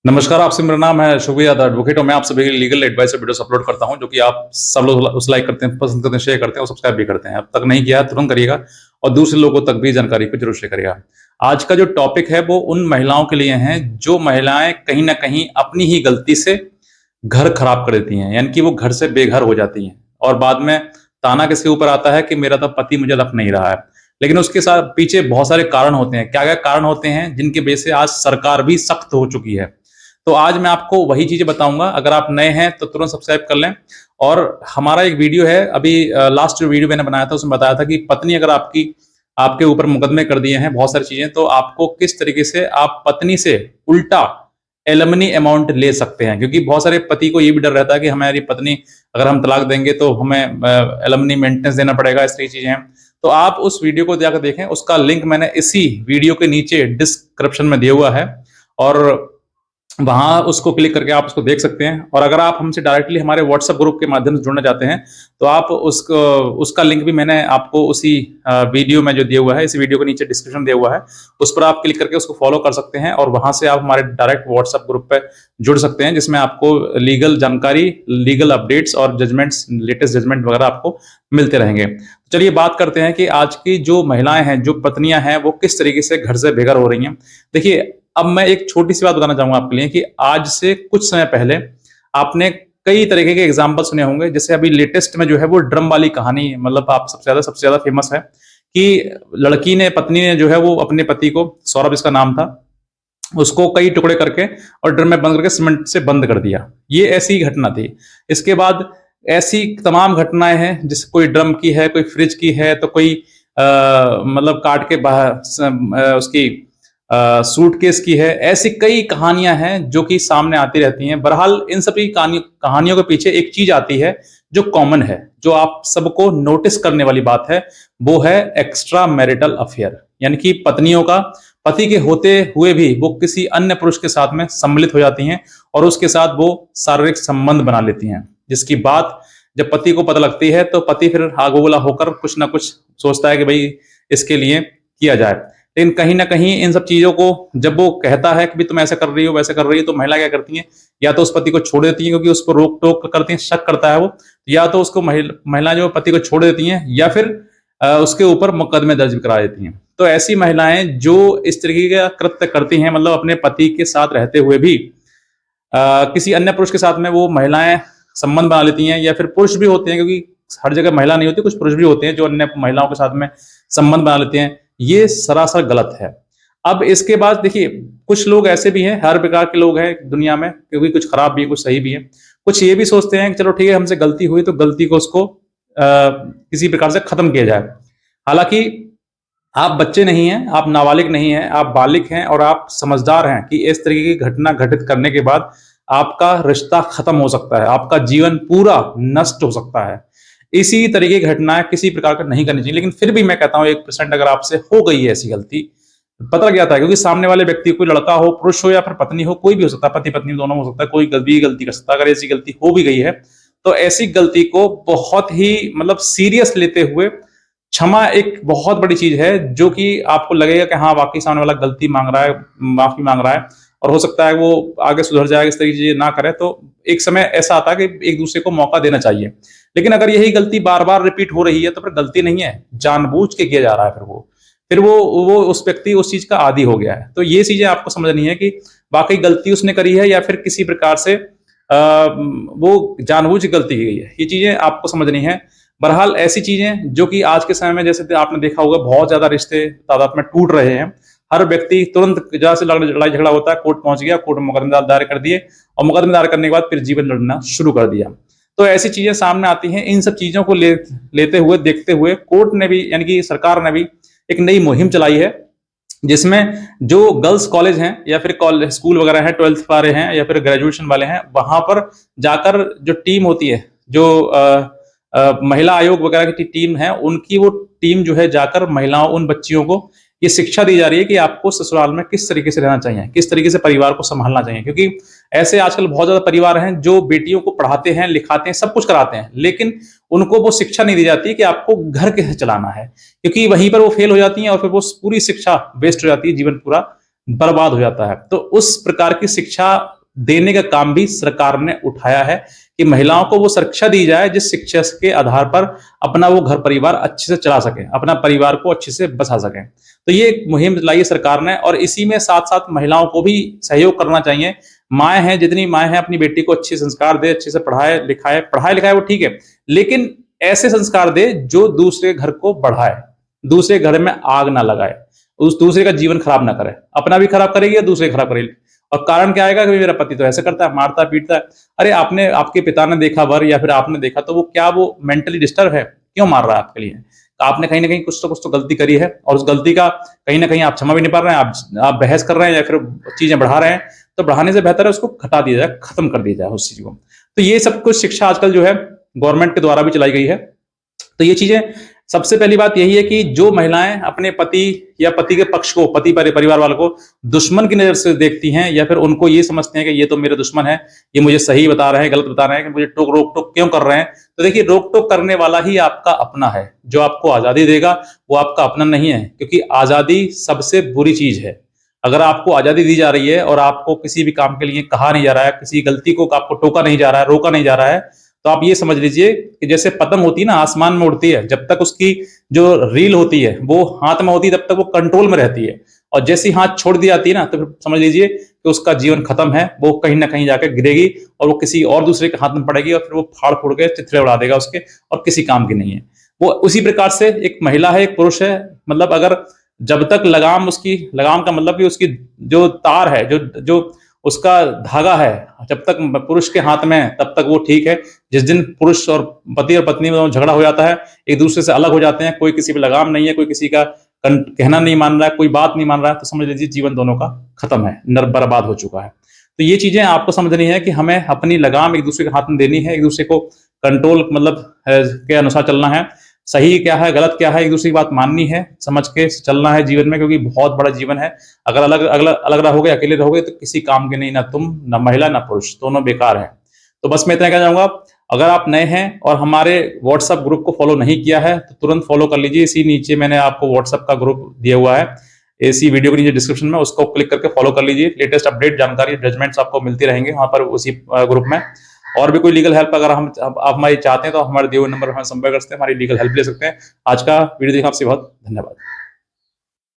नमस्कार, आपसे मेरा नाम है शुभ यादव एडवोकेट और मैं आप सभी के लिए लीगल एडवाइस वीडियोस अपलोड करता हूं जो कि आप सब लोग उस लाइक करते हैं, पसंद करते हैं, शेयर करते हैं और सब्सक्राइब भी करते हैं। अब तक नहीं किया है तुरंत करिएगा और दूसरे लोगों तक भी जानकारी को जरूर शेयर करिएगा। आज का जो टॉपिक है वो उन महिलाओं के लिए है जो महिलाएं कहीं ना कहीं अपनी ही गलती से घर खराब कर देती हैं, यानी कि वो घर से बेघर हो जाती हैं और बाद में ताना किसके ऊपर आता है कि मेरा तो पति मुझे रख नहीं रहा है। लेकिन उसके साथ पीछे बहुत सारे कारण होते हैं। क्या क्या कारण होते हैं जिनकी वजह से आज सरकार भी सख्त हो चुकी है। तो आज मैं आपको वही चीजें बताऊंगा। अगर आप नए हैं तो तुरंत सब्सक्राइब कर लें। और हमारा एक वीडियो है अभी, लास्ट जो वीडियो मैंने बनाया था उसमें बताया था कि पत्नी अगर आपकी आपके ऊपर मुकदमे कर दिए हैं बहुत सारी चीजें, तो आपको किस तरीके से आप पत्नी से उल्टा एलमनी अमाउंट ले सकते हैं। क्योंकि बहुत सारे पति को ये भी डर रहता है कि हमारी पत्नी अगर हम तलाक देंगे तो हमें एलमनी मेंटेनेंस देना पड़ेगा, इस तरह की चीजें हैं। तो आप उस वीडियो को जाकर देखें, उसका लिंक मैंने इसी वीडियो के नीचे डिस्क्रिप्शन में दिया हुआ है और वहां उसको क्लिक करके आप उसको देख सकते हैं। और अगर आप हमसे डायरेक्टली हमारे व्हाट्सएप ग्रुप के माध्यम से जुड़ना चाहते हैं तो आप उसका लिंक भी मैंने आपको उसी वीडियो में जो दिया हुआ है, इस वीडियो के नीचे डिस्क्रिप्शन दिया हुआ है, उस पर आप क्लिक करके उसको फॉलो कर सकते हैं और वहां से आप हमारे डायरेक्ट व्हाट्सएप ग्रुप पे जुड़ सकते हैं, जिसमें आपको लीगल जानकारी, लीगल अपडेट्स और जजमेंट्स, लेटेस्ट जजमेंट वगैरह आपको मिलते रहेंगे। चलिए बात करते हैं कि आज की जो महिलाएं हैं, जो पत्नियां हैं, वो किस तरीके से घर से बेघर हो रही हैं। देखिए, अब मैं एक छोटी सी बात बताना चाहूंगा आपके लिए कि आज से कुछ समय पहले आपने कई तरीके के एग्जाम्पल सुने होंगे। जैसे अभी लेटेस्ट में जो है वो ड्रम वाली कहानी, मतलब आप सबसे ज्यादा फेमस है कि लड़की ने, पत्नी ने जो है वो अपने पति को, सौरभ इसका नाम था, उसको कई टुकड़े करके और ड्रम में बंद करके सीमेंट से बंद कर दिया। ये ऐसी घटना थी। इसके बाद ऐसी तमाम घटनाएं हैं, जैसे कोई ड्रम की है, कोई फ्रिज की है, तो कोई मतलब काट के बाहर उसकी सूटकेस की है। ऐसी कई कहानियां हैं जो कि सामने आती रहती हैं। बहरहाल इन सभी कहानियों के पीछे एक चीज आती है जो कॉमन है, जो आप सबको नोटिस करने वाली बात है, वो है एक्स्ट्रा मैरिटल अफेयर। यानी कि पत्नियों का पति के होते हुए भी वो किसी अन्य पुरुष के साथ में सम्मिलित हो जाती हैं और उसके साथ वो शारीरिक संबंध बना लेती हैं, जिसकी बात जब पति को पता लगती है तो पति फिर आगोगला होकर कुछ ना कुछ सोचता है कि भाई इसके लिए किया जाए। लेकिन कहीं ना कहीं इन सब चीजों को जब वो कहता है कि भी तुम ऐसा कर रही हो, वैसे कर रही हो, तो महिला क्या करती हैं, या तो उस पति को छोड़ देती हैं क्योंकि उस पर रोक टोक करती हैं, शक करता है वो, या तो उसको महिला जो पति को छोड़ देती हैं या फिर उसके ऊपर मुकदमे दर्ज करा देती हैं। तो ऐसी महिलाएं जो इस तरीके का कृत्य करती हैं, मतलब अपने पति के साथ रहते हुए भी किसी अन्य पुरुष के साथ में वो महिलाएं संबंध बना लेती हैं, या फिर पुरुष भी होते हैं, क्योंकि हर जगह महिला नहीं होती, कुछ पुरुष भी होते हैं जो अन्य महिलाओं के साथ में संबंध बना लेते हैं। ये सरासर गलत है। अब इसके बाद देखिए, कुछ लोग ऐसे भी हैं, हर प्रकार के लोग हैं दुनिया में, क्योंकि कुछ खराब भी है, कुछ सही भी है। कुछ ये भी सोचते हैं कि चलो ठीक है, हमसे गलती हुई तो गलती को उसको किसी प्रकार से खत्म किया जाए। हालांकि आप बच्चे नहीं हैं, आप नाबालिग नहीं हैं, आप बालिग हैं और आप समझदार हैं कि इस तरीके की घटना घटित करने के बाद आपका रिश्ता खत्म हो सकता है, आपका जीवन पूरा नष्ट हो सकता है। इसी तरीके की घटनाएं किसी प्रकार का नहीं करनी चाहिए। लेकिन फिर भी मैं कहता हूं 1% अगर आपसे हो गई है ऐसी गलती, पता लग जाता है, क्योंकि सामने वाले व्यक्ति, कोई लड़का हो, पुरुष हो या फिर पत्नी हो, कोई भी हो सकता है, पति पत्नी दोनों हो सकता है, कोई भी गलती कर सकता है। अगर ऐसी गलती हो भी गई है तो ऐसी गलती को बहुत ही मतलब सीरियस लेते हुए, क्षमा एक बहुत बड़ी चीज है, जो कि आपको लगेगा कि हाँ वाकई सामने वाला गलती मांग रहा है, माफी मांग रहा है और हो सकता है वो आगे सुधर जाएगा, इस तरह की चीजें ना करे। तो एक समय ऐसा आता है कि एक दूसरे को मौका देना चाहिए। लेकिन अगर यही गलती बार बार रिपीट हो रही है तो फिर गलती नहीं है, जानबूझ के किया जा रहा है। फिर वो उस व्यक्ति उस चीज का आदी हो गया है। तो ये चीजें आपको समझनी है कि वाकई गलती उसने करी है या फिर किसी प्रकार से वो जानबूझ के गलती की गई है। ये चीजें आपको समझनी है। बहरहाल ऐसी चीजें जो कि आज के समय में, जैसे आपने देखा होगा, बहुत ज्यादा रिश्ते तादाद में टूट रहे हैं। हर व्यक्ति तुरंत, जहां से लड़ाई झगड़ा होता है, कोर्ट पहुंच गया, कोर्ट में मुकदमा दायर कर दिए और मुकदमा दायर करने के बाद फिर जीवन लड़ना शुरू कर दिया। तो ऐसी चीजें सामने आती हैं। इन सब चीजों को लेते हुए, देखते हुए कोर्ट ने भी, यानी कि सरकार ने भी एक नई मुहिम चलाई है, जिसमें जो गर्ल्स कॉलेज हैं या फिर कॉलेज स्कूल वगैरह हैं, 12th वाले हैं या फिर ग्रेजुएशन वाले हैं, वहां पर जाकर जो टीम होती है, जो महिला आयोग वगैरह की टीम है, उनकी वो टीम जो है जाकर महिलाओं, उन बच्चियों को ये शिक्षा दी जा रही है कि आपको ससुराल में किस तरीके से रहना चाहिए, किस तरीके से परिवार को संभालना चाहिए। क्योंकि ऐसे आजकल बहुत ज्यादा परिवार हैं जो बेटियों को पढ़ाते हैं, लिखाते हैं, सब कुछ कराते हैं, लेकिन उनको वो शिक्षा नहीं दी जाती कि आपको घर कैसे चलाना है, क्योंकि वहीं पर वो फेल हो जाती हैं और फिर वो पूरी शिक्षा वेस्ट हो जाती है, जीवन पूरा बर्बाद हो जाता है। तो उस प्रकार की शिक्षा देने का काम भी सरकार ने उठाया है कि महिलाओं को वो शिक्षा दी जाए जिस शिक्षा के आधार पर अपना वो घर परिवार अच्छे से चला सके, अपना परिवार को अच्छे से बसा सके। तो ये एक मुहिम चलाई है सरकार ने, और इसी में साथ साथ महिलाओं को भी सहयोग करना चाहिए। माएँ हैं, जितनी माएँ हैं अपनी बेटी को अच्छे संस्कार दे, अच्छे से पढ़ाए लिखाए वो ठीक है, लेकिन ऐसे संस्कार दे जो दूसरे घर को बढ़ाए, दूसरे घर में आग ना लगाए, उस दूसरे का जीवन खराब ना करे, अपना भी खराब करेगी और दूसरे खराब करेगी। और कारण क्या आएगा कि मेरा पति तो ऐसे करता है, मारता है, पीटता है। अरे आपने, आपके पिता ने देखा वर, या फिर आपने देखा, तो वो क्या वो मेंटली डिस्टर्ब है, क्यों मार रहा है आपके लिए? आपने कहीं ना कहीं कुछ तो गलती करी है, और उस गलती का कहीं ना कहीं आप क्षमा भी नहीं पा रहे हैं, आप बहस कर रहे हैं या फिर चीजें बढ़ा रहे हैं। तो बढ़ाने से बेहतर है उसको घटा दिया जाए, खत्म कर दिया जाए उस चीज को। तो ये सब कुछ शिक्षा आजकल जो है गवर्नमेंट के द्वारा भी चलाई गई है। तो ये चीजें, सबसे पहली बात यही है कि जो महिलाएं अपने पति या पति के पक्ष को, पति परिवार वालों को दुश्मन की नजर से देखती हैं, या फिर उनको ये समझते हैं कि ये तो मेरे दुश्मन है, ये मुझे सही बता रहे हैं, गलत बता रहे हैं, कि मुझे रोक टोक क्यों कर रहे हैं। तो देखिए, रोक टोक करने वाला ही आपका अपना है। जो आपको आजादी देगा वो आपका अपना नहीं है, क्योंकि आजादी सबसे बुरी चीज है। अगर आपको आजादी दी जा रही है और आपको किसी भी काम के लिए कहा नहीं जा रहा है, किसी गलती को आपको टोका नहीं जा रहा है, रोका नहीं जा रहा है, तो आप ये समझ लीजिए कि जैसे पतंग होती है ना, आसमान में उड़ती है, जब तक उसकी जो रील होती है वो हाथ में होती है तब तक वो कंट्रोल में रहती है, और जैसे ही हाथ छोड़ दी जाती है ना, तो फिर समझ लीजिए कि उसका जीवन खत्म है, वो कहीं ना कहीं जाकर गिरेगी और वो किसी और दूसरे के हाथ में पड़ेगी, और फिर वो फाड़ फूड़ के चिथड़े उड़ा देगा उसके, और किसी काम की नहीं है वो। उसी प्रकार से एक महिला है, एक पुरुष है, मतलब अगर जब तक लगाम, उसकी लगाम का मतलब कि उसकी जो तार है, जो जो उसका धागा है, जब तक पुरुष के हाथ में है तब तक वो ठीक है। जिस दिन पुरुष और पति और पत्नी में झगड़ा हो जाता है, एक दूसरे से अलग हो जाते हैं, कोई किसी पे लगाम नहीं है, कोई किसी का कहना नहीं मान रहा है, कोई बात नहीं मान रहा है, तो समझ लीजिए जीवन दोनों का खत्म है, बर्बाद हो चुका है। तो ये चीजें आपको समझनी है कि हमें अपनी लगाम एक दूसरे के हाथ में देनी है, एक दूसरे को कंट्रोल मतलब के अनुसार चलना है। सही क्या है, गलत क्या है, एक दूसरे की बात माननी है, समझ के चलना है जीवन में, क्योंकि बहुत बड़ा जीवन है। अगर अलग अलग अलग रहोगे, अकेले रहोगे, तो किसी काम के नहीं, ना तुम, ना महिला, ना पुरुष, दोनों बेकार है। तो बस मैं इतना कहना चाहूंगा, अगर आप नए हैं और हमारे व्हाट्सएप ग्रुप को फॉलो नहीं किया है तो तुरंत फॉलो कर लीजिए। इसी नीचे मैंने आपको व्हाट्सएप का ग्रुप दिया हुआ है, इसी वीडियो के नीचे डिस्क्रिप्शन में, उसको क्लिक करके फॉलो कर लीजिए। लेटेस्ट अपडेट, जानकारी, जजमेंट्स आपको मिलती रहेंगे वहां पर, उसी ग्रुप में। और भी कोई लीगल हेल्प अगर आप हमारी चाहते हैं तो हमारे दिए हुए नंबर पर हमें संपर्क कर सकते हैं, हमारी लीगल हेल्प ले सकते हैं। आज का वीडियो देखने आपसे बहुत धन्यवाद।